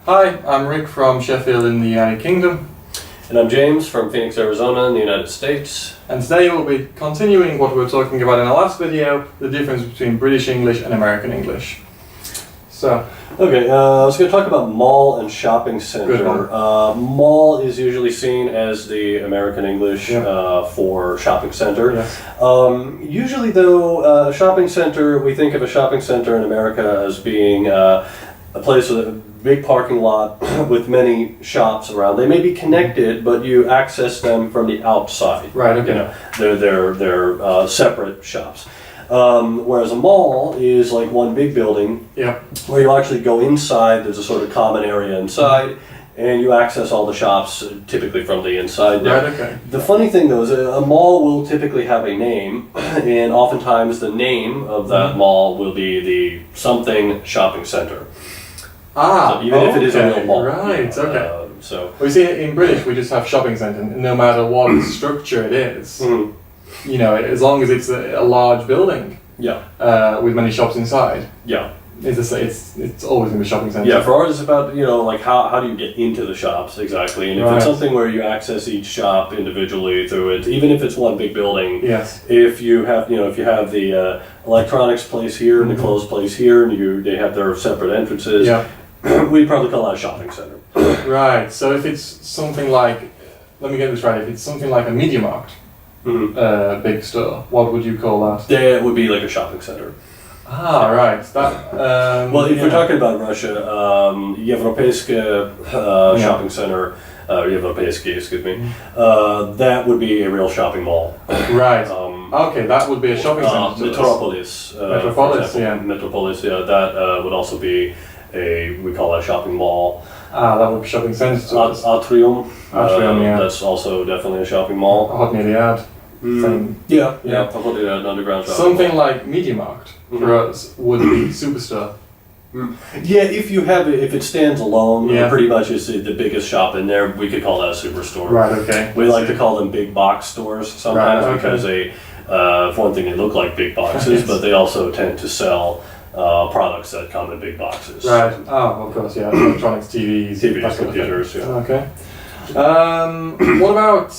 Hi, I'm Rick from Sheffield in the United Kingdom. And I'm James from Phoenix, Arizona in the United States. And today we'll be continuing what we were talking about in our last video, the difference between British English and American English. So, okay, I was going to talk about mall and shopping center. Good one. Mall is usually seen as the American English for shopping center. yes. Usually though, shopping center, we think of a shopping center in America as being a place with a big parking lot with many shops around. They may be connected, but you access them from the outside. Right, okay. You know, they're separate shops. Whereas a mall is like one big building where you actually go inside. There's a sort of common area inside, and you access all the shops typically from the inside there. Right, okay. The funny thing though is a mall will typically have a name, and oftentimes the name of that mall will be the something shopping center. Ah, so even if it is a real mall. Right, okay. So We see in British we just have shopping centre, no matter what structure it is. You know, as long as it's a large building with many shops inside. It's always going to be shopping centre. Yeah, for ours it's about, you know, like how do you get into the shops exactly, and if it's something where you access each shop individually through it, even if it's one big building. Yes. If you have, you know, if you have the electronics place here and the clothes place here, and they have their separate entrances, we'd probably call that a shopping center. Right. So if it's something like, let me get this right, if it's something like a Media Markt, big store, what would you call that? That would be like a shopping center. Ah, right. That. Well, if we're talking about Russia, Европейское shopping center, Европейский, excuse me, that would be a real shopping mall. Right. Okay, that would be a shopping center. Metropolis. Metropolis, Metropolis, that would also be we call that a shopping mall. Ah, that would be shopping center. Atrium. Atrium, That's also definitely a shopping mall. Hodniliad. Yeah, an underground shopping Something mall. like Media Markt for us would be Superstore. Yeah, if it stands alone, pretty much is the biggest shop in there. We could call that a superstore. Right. Okay. We like to call them big box stores sometimes because for one thing, they look like big boxes, but they also tend to sell products that come in big boxes. Right. Oh, of course. Yeah. Electronics, TVs, computers. Yeah. Okay. What about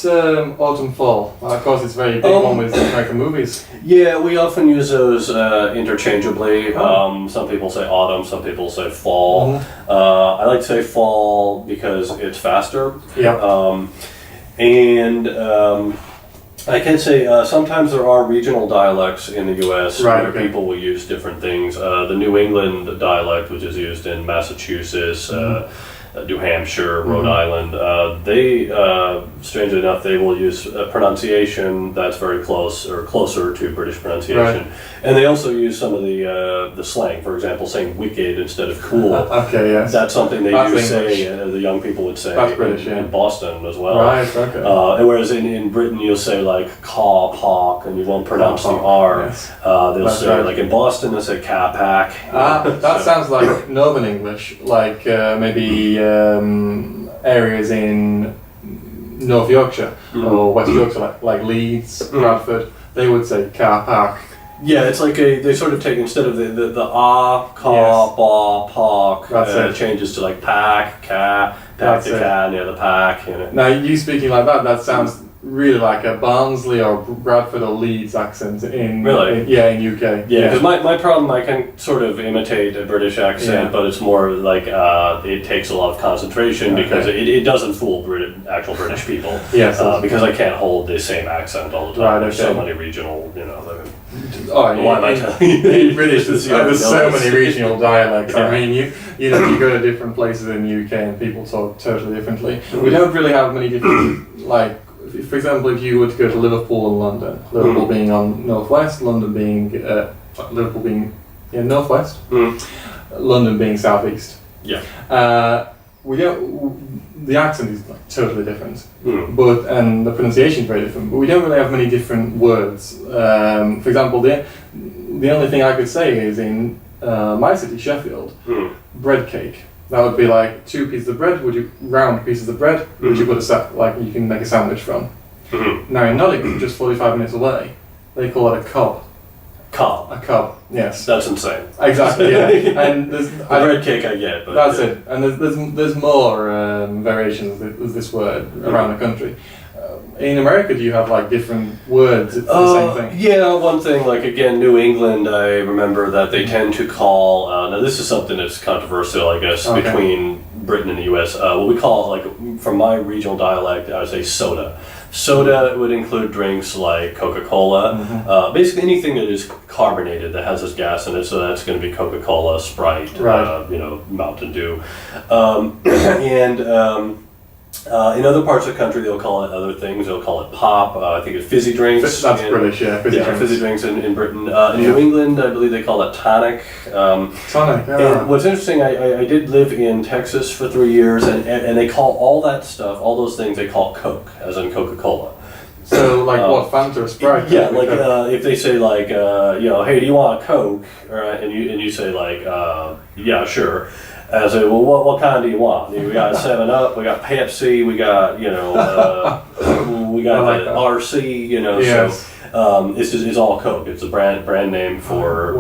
autumn fall? Of course, it's a very big one with American movies. Yeah, we often use those interchangeably. Some people say autumn, some people say fall. I like to say fall because it's faster. I can say sometimes there are regional dialects in the U.S. where people will use different things. The New England dialect, which is used in Massachusetts, New Hampshire, Rhode Island, they, strangely enough, they will use a pronunciation that's very close or closer to British pronunciation. And they also use some of the slang, for example, saying wicked instead of cool. Okay, yes. That's something they do say, the young people would say in Boston as well. Right, okay. And whereas in Britain you'll say like caw, park, and you won't pronounce the R. Yes. They'll say, like in Boston they'll say cat pack. That sounds like Northern English, like maybe areas in North Yorkshire or West Yorkshire, like Leeds, Bradford. They would say car park. Yeah, it's like they sort of take, instead of the ah, ca, ba, park, it changes to like pack, pack the can, the pack. You know. Now, you speaking like that sounds really like a Barnsley or Bradford or Leeds accent in UK. Yeah, because my problem, I can sort of imitate a British accent, but it's more like it takes a lot of concentration because it doesn't fool actual British people. Because I can't hold the same accent all the time. There's so many regional, why am I telling you? In British, there's so many regional dialects. I mean, you go to different places in the UK and people talk totally differently. We don't really have many different, like, for example, if you were to go to Liverpool and London, Liverpool being on northwest, London being Liverpool being northwest, London being southeast. We don't. The accent is like totally different, and the pronunciation is very different. But we don't really have many different words. For example, the only thing I could say is in my city, Sheffield, bread cake. That would be like 2 pieces of bread. Round pieces of bread? Would you put you can make a sandwich from? Now in Nottingham, just 45 minutes away, they call it a cob. Cob. A cob, yes. That's insane. Exactly, yeah. And there's The bread cake I get, but that's it. And there's more variations of this word around the country. In America, do you have like different words for the same thing? Yeah, one thing, like again, New England, I remember that they tend to call, now this is something that's controversial, I guess, between Britain and the US. What we call, like, from my regional dialect, I would say soda. Soda would include drinks like Coca-Cola, basically anything that is carbonated, that has this gas in it, so that's going to be Coca-Cola, Sprite, Mountain Dew. In other parts of the country, they'll call it other things. They'll call it pop. I think it's fizzy drinks. That's British, yeah. Fizzy drinks in Britain. In New England, I believe they call it tonic. Tonic, yeah. And what's interesting, I did live in Texas for 3 years, and they call all that stuff, all those things, they call Coke, as in Coca-Cola. So, like what, Fanta or Sprite? Yeah, like if they say like, hey, do you want a Coke? And you say like, yeah, sure. I say, well, what kind do you want? We got 7-Up, we got Pepsi, we got, we got the RC, Yes. So it's all Coke. It's a brand name for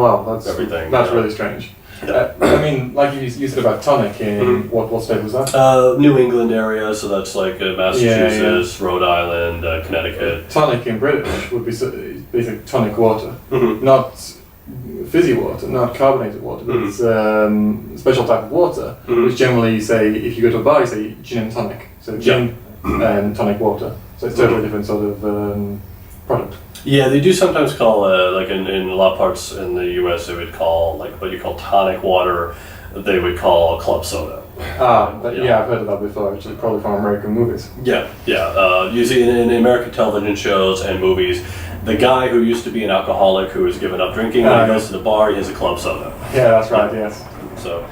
everything. That's really strange. I mean, like you said about tonic in what state was that? New England area, so that's like Massachusetts, Rhode Island, Connecticut. Tonic in British would be basically tonic water, not fizzy water, not carbonated water, but it's a special type of water, which generally you say, if you go to a bar, you say gin and tonic. So gin and tonic water. So it's totally different sort of product. Yeah, they do sometimes call, like in a lot of parts in the US, they would call, like what you call tonic water, they would call club soda. I've heard of that before, actually, probably from American movies. Yeah. Usually in American television shows and movies, the guy who used to be an alcoholic who has given up drinking, when he goes to the bar, he has a club soda. Yeah, that's right, yes. So.